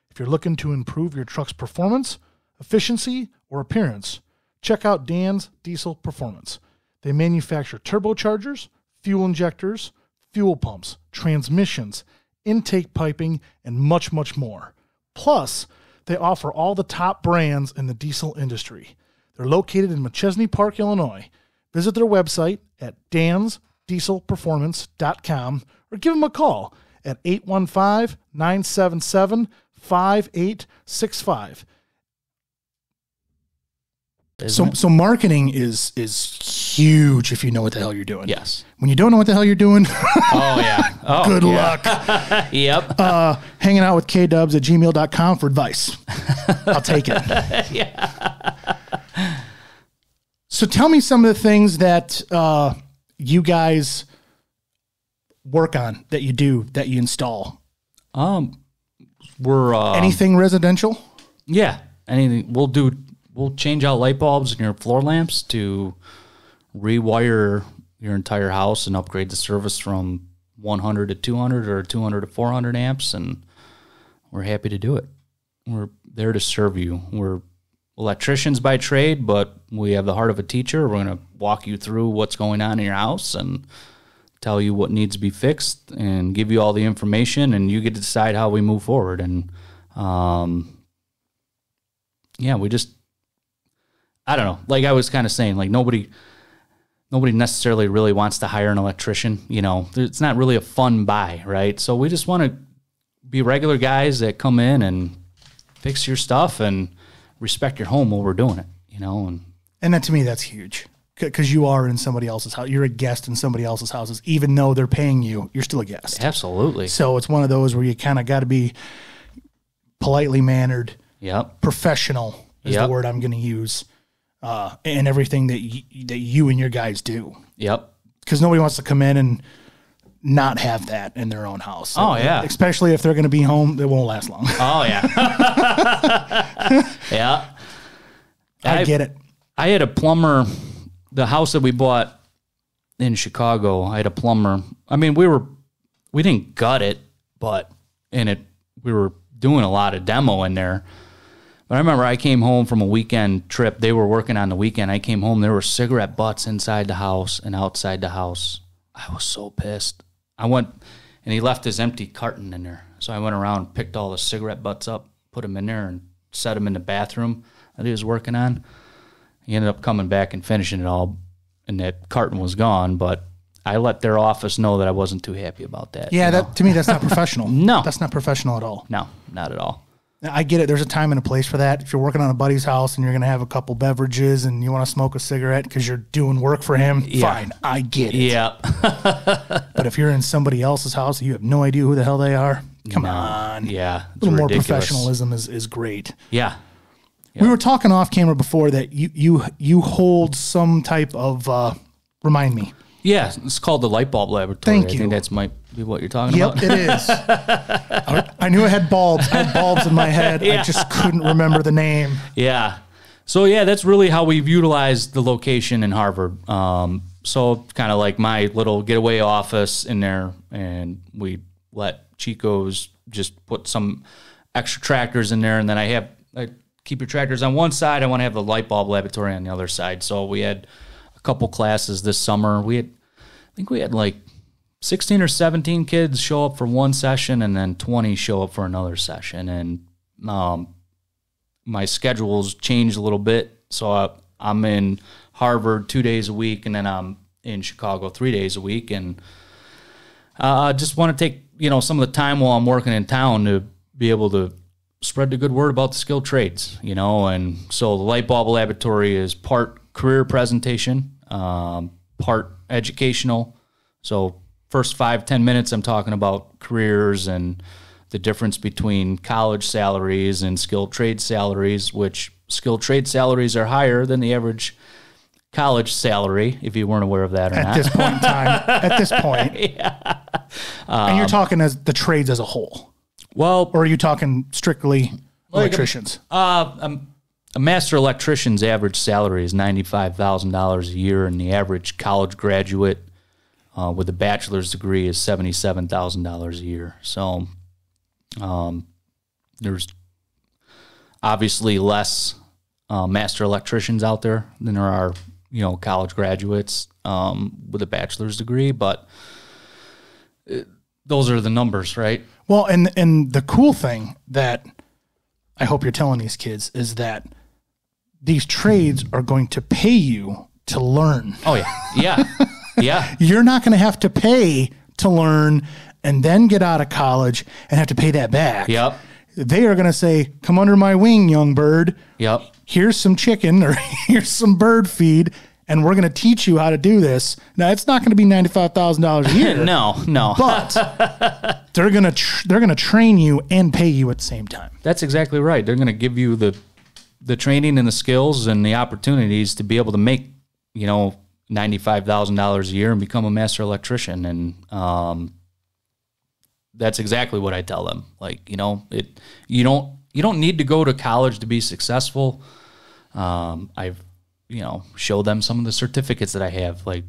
If you're looking to improve your truck's performance, efficiency, or appearance, check out Dan's Diesel Performance. They manufacture turbochargers, fuel injectors, fuel pumps, transmissions, intake piping, and much, much more. Plus, they offer all the top brands in the diesel industry. They're located in McChesney Park, Illinois. Visit their website at dansdieselperformance.com or give them a call at 815-977-5865. So marketing is huge if you know what the hell you're doing. Yes. When you don't know what the hell you're doing, good luck. Yep. Hanging out with kdubs@gmail.com for advice. I'll take it. Yeah. So tell me some of the things that you guys work on, that you do, that you install. We're anything residential? Yeah. Anything. We'll change out light bulbs in your floor lamps to rewire your entire house and upgrade the service from 100 to 200 or 200 to 400 amps, and we're happy to do it. We're there to serve you. We're electricians by trade, but we have the heart of a teacher. We're going to walk you through what's going on in your house and tell you what needs to be fixed and give you all the information, and you get to decide how we move forward. And, we just... I don't know. Like I was kind of saying, like nobody necessarily really wants to hire an electrician. You know, it's not really a fun buy, right? So we just want to be regular guys that come in and fix your stuff and respect your home while we're doing it, you know. And that, to me, that's huge, because you are in somebody else's house. You're a guest in somebody else's houses. Even though they're paying you, you're still a guest. Absolutely. So it's one of those where you kind of got to be politely mannered. Yep. Professional is the word I'm going to use. And everything that you and your guys do. Yep. Because nobody wants to come in and not have that in their own house. So, oh, yeah. Especially if they're going to be home, it won't last long. Oh, yeah. Yeah. I get it. I had a plumber, the house that we bought in Chicago, I had a plumber. I mean, we didn't gut it, but we were doing a lot of demo in there. But I remember I came home from a weekend trip. They were working on the weekend. I came home. There were cigarette butts inside the house and outside the house. I was so pissed. I went, and he left his empty carton in there. So I went around, picked all the cigarette butts up, put them in there, and set them in the bathroom that he was working on. He ended up coming back and finishing it all, and that carton was gone. But I let their office know that I wasn't too happy about that. Yeah, to me, that's not professional. No. That's not professional at all. No, not at all. I get it. There's a time and a place for that. If you're working on a buddy's house and you're going to have a couple beverages and you want to smoke a cigarette because you're doing work for him, fine. I get it. Yeah. But if you're in somebody else's house and you have no idea who the hell they are, come on. Yeah. A little more professionalism is great. Yeah. We were talking off camera before that you hold some type of, remind me. Yeah, it's called the Light Bulb Laboratory. Thank you. I think that's might be what you're talking about. Yep, it is. I knew it had bulbs. I had bulbs in my head. Yeah. I just couldn't remember the name. Yeah. So, yeah, that's really how we've utilized the location in Harvard. So kind of like my little getaway office in there, and we let Chico's just put some extra tractors in there, and then I keep your tractors on one side. I want to have the Light Bulb Laboratory on the other side. So we had couple classes this summer. I think we had like 16 or 17 kids show up for one session and then 20 show up for another session. And my schedule's changed a little bit. So I'm in Harvard 2 days a week, and then I'm in Chicago 3 days a week. And I just want to take, some of the time while I'm working in town to be able to spread the good word about the skilled trades, and so the Light Bulb Laboratory is part career presentation, part educational. So first 5-10 minutes, I'm talking about careers and the difference between college salaries and skilled trade salaries, which skilled trade salaries are higher than the average college salary, if you weren't aware of that or not. At this point in time. At this point. Yeah. And you're talking as the trades as a whole. Well, or are you talking strictly electricians? A master electrician's average salary is $95,000 a year, and the average college graduate with a bachelor's degree is $77,000 a year. So there's obviously less master electricians out there than there are, college graduates with a bachelor's degree, but those are the numbers, right? Well, and the cool thing that I hope you're telling these kids is that these trades are going to pay you to learn. Oh, yeah. Yeah. Yeah. You're not going to have to pay to learn and then get out of college and have to pay that back. Yep. They are going to say, come under my wing, young bird. Yep. Here's some chicken or here's some bird feed, and we're going to teach you how to do this. Now, it's not going to be $95,000 a year. No. But they're going to train you and pay you at the same time. That's exactly right. They're going to give you the training and the skills and the opportunities to be able to make, $95,000 a year and become a master electrician. And that's exactly what I tell them. Like, you don't need to go to college to be successful. I've show them some of the certificates that I have. Like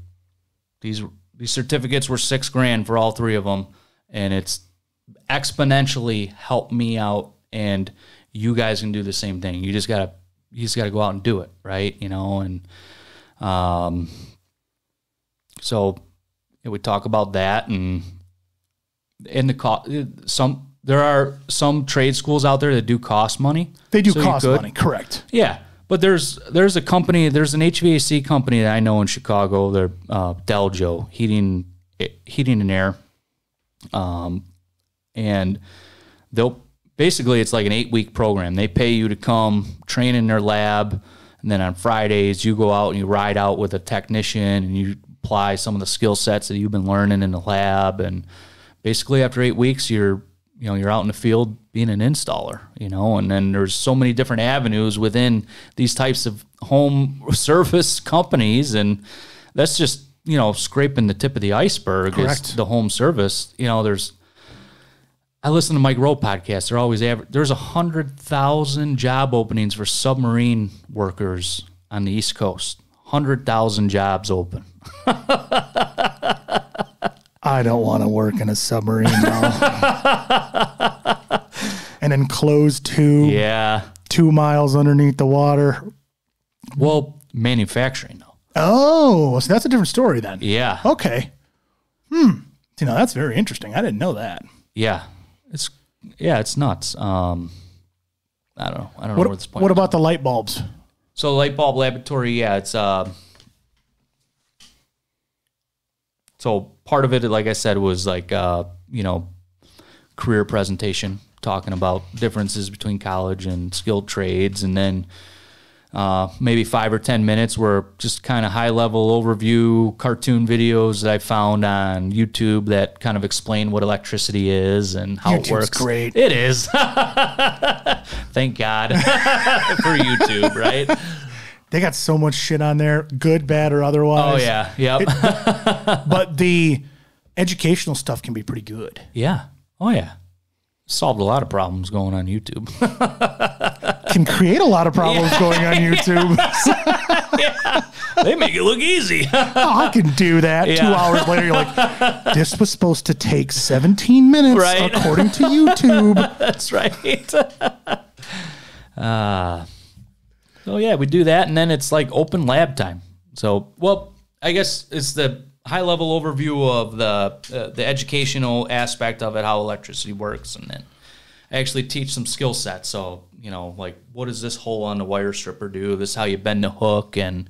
these certificates were $6,000 for all three of them, and it's exponentially helped me out. And you guys can do the same thing. You just gotta go out and do it, right? So we talk about that, and there are some trade schools out there that do cost money. They do cost money, correct? Yeah. But there's a company, there's an HVAC company that I know in Chicago. They're Deljo Heating and Air, and they'll basically it's like an 8-week program. They pay you to come train in their lab, and then on Fridays you go out and you ride out with a technician and you apply some of the skill sets that you've been learning in the lab. And basically after 8 weeks, you're out in the field being an installer, and then there's so many different avenues within these types of home service companies. And that's just, scraping the tip of the iceberg. Correct. Is the home service. I listen to Mike Rowe podcast. They're always there's 100,000 job openings for submarine workers on the East Coast. 100,000 jobs open. I don't want to work in a submarine now. An enclosed tube. Yeah. 2 miles underneath the water. Well, manufacturing though. Oh, so that's a different story then. Yeah. Okay. That's very interesting. I didn't know that. Yeah. It's nuts. I don't know. I don't know where this point. What about the light bulbs? So light bulb laboratory, yeah, it's so part of it, like I said, was like career presentation, talking about differences between college and skilled trades, and then maybe 5 or 10 minutes were just kind of high level overview cartoon videos that I found on YouTube that kind of explain what electricity is and how YouTube's it works. Great. It is. Thank God for YouTube, right? They got so much shit on there, good, bad, or otherwise. Oh yeah, yep. But the educational stuff can be pretty good. Yeah. Oh yeah. Solved a lot of problems going on YouTube. Can create a lot of problems going on YouTube. Yeah. They make it look easy. I can do that. Yeah. 2 hours later, you're like, this was supposed to take 17 minutes, right, according to YouTube. That's right. So yeah, we do that, and then it's like open lab time. So, well, I guess it's the high-level overview of the educational aspect of it, how electricity works, and then I actually teach some skill sets. So, like, what does this hole on the wire stripper do? This is how you bend the hook, and,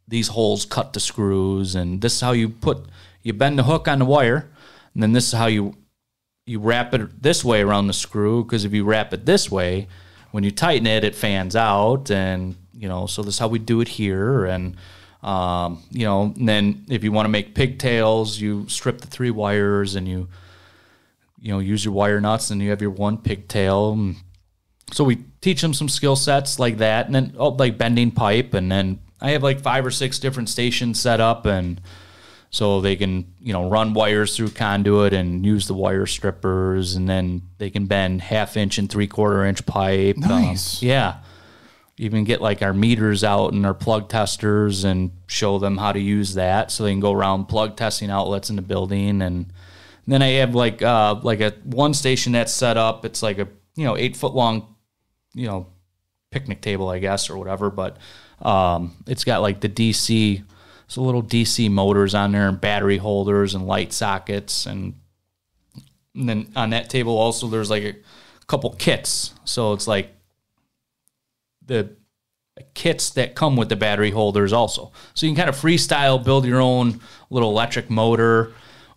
these holes cut the screws, and this is how you bend the hook on the wire, and then this is how you wrap it this way around the screw, because if you wrap it this way, when you tighten it, it fans out, and, so this is how we do it here, and, and then if you want to make pigtails, you strip the 3 wires, and you use your wire nuts, and you have your 1 pigtail. And so we teach them some skill sets like that, and then like bending pipe, and then I have like 5 or 6 different stations set up, and so they can, run wires through conduit and use the wire strippers, and then they can bend 1/2 inch and 3/4 inch pipe. Nice. Yeah. Even get like our meters out and our plug testers and show them how to use that, so they can go around plug testing outlets in the building. And then I have like a one station that's set up. It's like a 8-foot long picnic table, I guess, or whatever. But it's got like the DC. So little DC motors on there and battery holders and light sockets. And then on that table also there's like a couple kits. So it's like the kits that come with the battery holders also. So you can kind of freestyle, build your own little electric motor,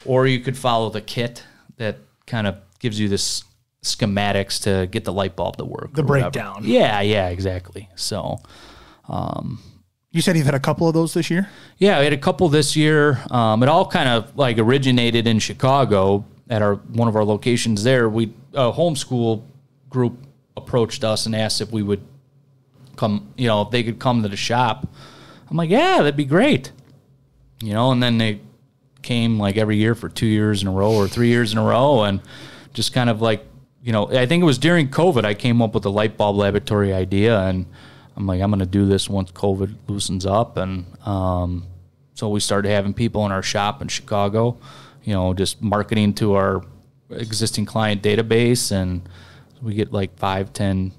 or you could follow the kit that kind of gives you this schematics to get the light bulb to work. The breakdown. Yeah, exactly. So... you said you've had a couple of those this year? Yeah, we had a couple this year. It all kind of like originated in Chicago at one of our locations there. A homeschool group approached us and asked if we would come, if they could come to the shop. I'm like, yeah, that'd be great. And then they came like every year for 2 years in a row or 3 years in a row, and just kind of like, I think it was during COVID I came up with the light bulb laboratory idea, and I'm like, I'm going to do this once COVID loosens up. And so we started having people in our shop in Chicago, just marketing to our existing client database. And we get like 5, 10.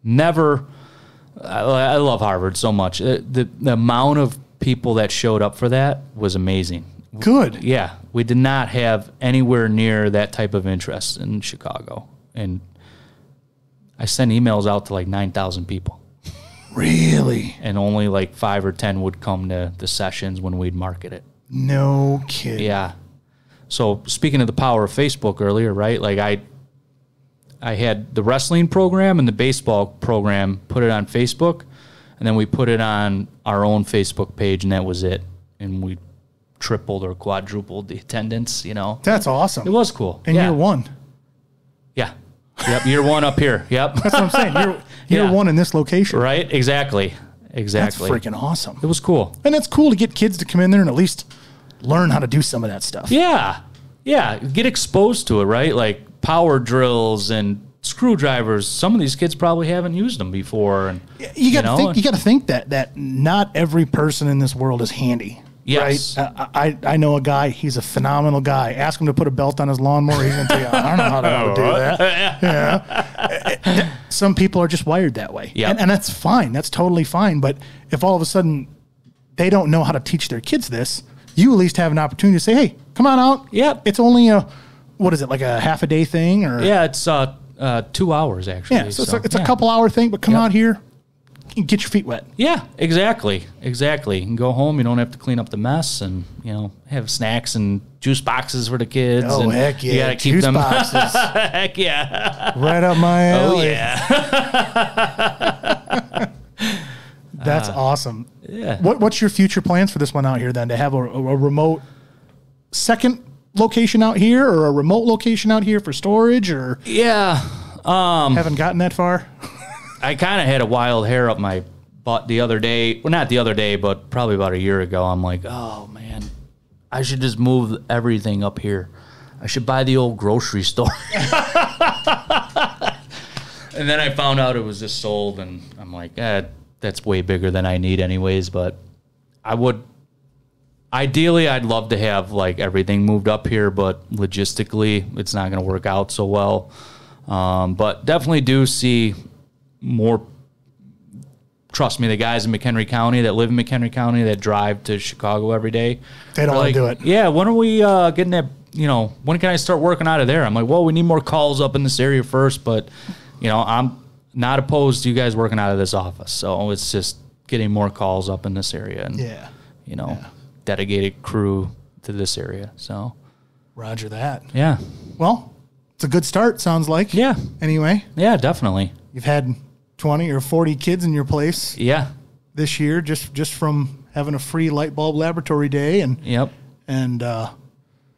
I love Harvard so much. The amount of people that showed up for that was amazing. Good. Yeah. We did not have anywhere near that type of interest in Chicago. And I sent emails out to like 9,000 people. Really? And only like 5 or 10 would come to the sessions when we'd market it. No kidding. Yeah. So speaking of the power of Facebook earlier, right? Like I had the wrestling program and the baseball program, put it on Facebook, and then we put it on our own Facebook page, and that was it. And we tripled or quadrupled the attendance, you know. That's awesome. It was cool. And year one. Yeah. Yep. Year one up here. Yep. That's what I'm saying. Year one in this location. Right. Exactly. That's freaking awesome. It was cool. And it's cool to get kids to come in there and at least learn how to do some of that stuff. Yeah. Yeah. Get exposed to it, right? Like power drills and screwdrivers. Some of these kids probably haven't used them before. And you got to think that not every person in this world is handy. Yes. Right? I know a guy, he's a phenomenal guy. Ask him to put a belt on his lawnmower, he's going to tell you, I don't know how to do that. Yeah. Some people are just wired that way. Yep. And that's fine. That's totally fine. But if all of a sudden they don't know how to teach their kids this, you at least have an opportunity to say, hey, come on out. Yep. It's only like a half a day thing? Or yeah, it's 2 hours, actually. Yeah, so it's a couple hour thing, but come out here and get your feet wet. Yeah, exactly. You can go home. You don't have to clean up the mess, and have snacks and juice boxes for the kids. Oh, and heck yeah! You gotta keep juice them. boxes. Heck yeah! Right up my alley. Oh yeah! That's awesome. Yeah. What's your future plans for this one out here then? To have a remote second location out here, or a remote location out here for storage, or haven't gotten that far. I kind of had a wild hair up my butt the other day. Well, not the other day, but probably about a year ago. I'm like, oh, man, I should just move everything up here. I should buy the old grocery store. And then I found out it was just sold, and I'm like, that's way bigger than I need anyways. But ideally, I'd love to have like everything moved up here, but logistically, it's not going to work out so well. But definitely do see more. Trust me, the guys in McHenry County that live in McHenry County that drive to Chicago every day, they don't want to do it. Yeah, when are we getting that? When can I start working out of there? I'm like, well, we need more calls up in this area first, but I'm not opposed to you guys working out of this office. So it's just getting more calls up in this area, and dedicated crew to this area. So, Roger that. Yeah. Well, it's a good start. Sounds like. Yeah. Anyway. Yeah, definitely. You've had 20 or 40 kids in your place. Yeah. This year, just from having a free light bulb laboratory day, and yep. And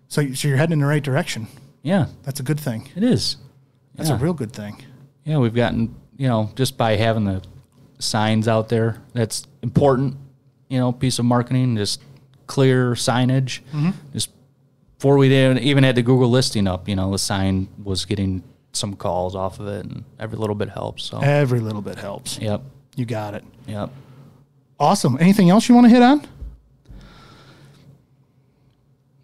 so you're heading in the right direction. Yeah. That's a good thing. It is. That's a real good thing. Yeah, we've gotten, just by having the signs out there, that's important, piece of marketing, just clear signage. Mm-hmm. Just before we even had the Google listing up, the sign was getting some calls off of it, and every little bit helps. So every little bit helps. Yep. You got it. Yep. Awesome. Anything else you want to hit on?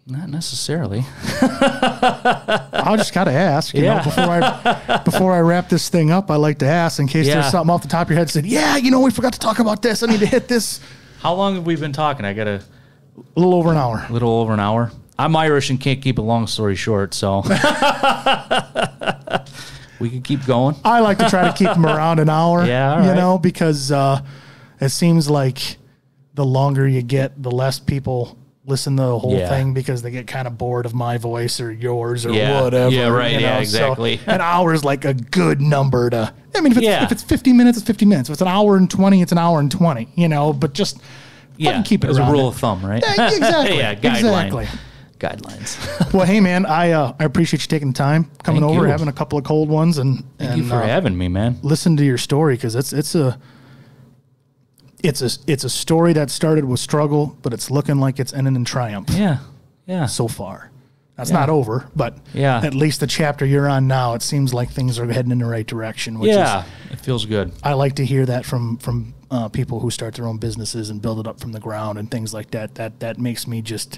Not necessarily. I just got to ask, before I wrap this thing up, I like to ask in case there's something off the top of your head that said, we forgot to talk about this. I need to hit this. How long have we been talking? I got a little over an hour. A little over an hour. I'm Irish and can't keep a long story short, so we can keep going. I like to try to keep them around an hour. Yeah, all right. Because it seems like the longer you get, the less people listen to the whole thing because they get kind of bored of my voice or yours or whatever. Yeah, right. Yeah, exactly. So an hour is like a good number to. I mean, if it's 50 minutes, it's 50 minutes. If it's an hour and 20, it's an hour and 20. But just keep it as around a rule of thumb, right? Yeah, exactly. Exactly. Guidelines. Well, hey man, I appreciate you taking the time coming over, having a couple of cold ones, and thank you for having me, man. Listen to your story because it's a story that started with struggle, but it's looking like it's ending in triumph. Yeah. So far, that's not over, but at least the chapter you're on now, it seems like things are heading in the right direction. Which it feels good. I like to hear that from people who start their own businesses and build it up from the ground and things like that. That makes me just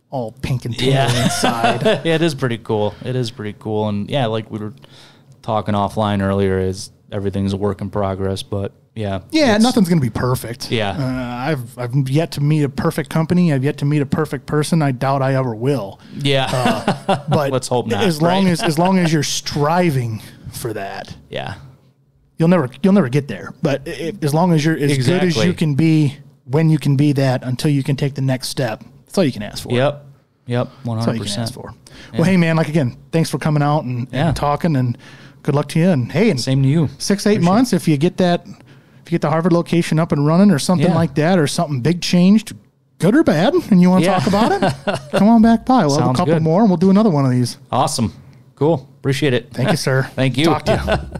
all pink and tingly inside. Yeah, it is pretty cool. And like we were talking offline earlier, is everything's a work in progress, but nothing's going to be perfect. Yeah. I've yet to meet a perfect company. I've yet to meet a perfect person. I doubt I ever will. Yeah. But let's hope not. As long as you're striving for that. Yeah. you'll never get there. But as long as you're as good as you can be when you can be that until you can take the next step, that's all you can ask for. Yep. 100%. That's all you can ask for. Yeah. Well, hey man, like again, thanks for coming out and talking, and good luck to you. And hey, same to you. 6-8 months, if you get the Harvard location up and running or something like that, or something big changed, good or bad, and you want to talk about it, come on back by. We'll have a couple more, and we'll do another one of these. Awesome. Cool. Appreciate it. Thank you, sir. Thank you. Talk to you.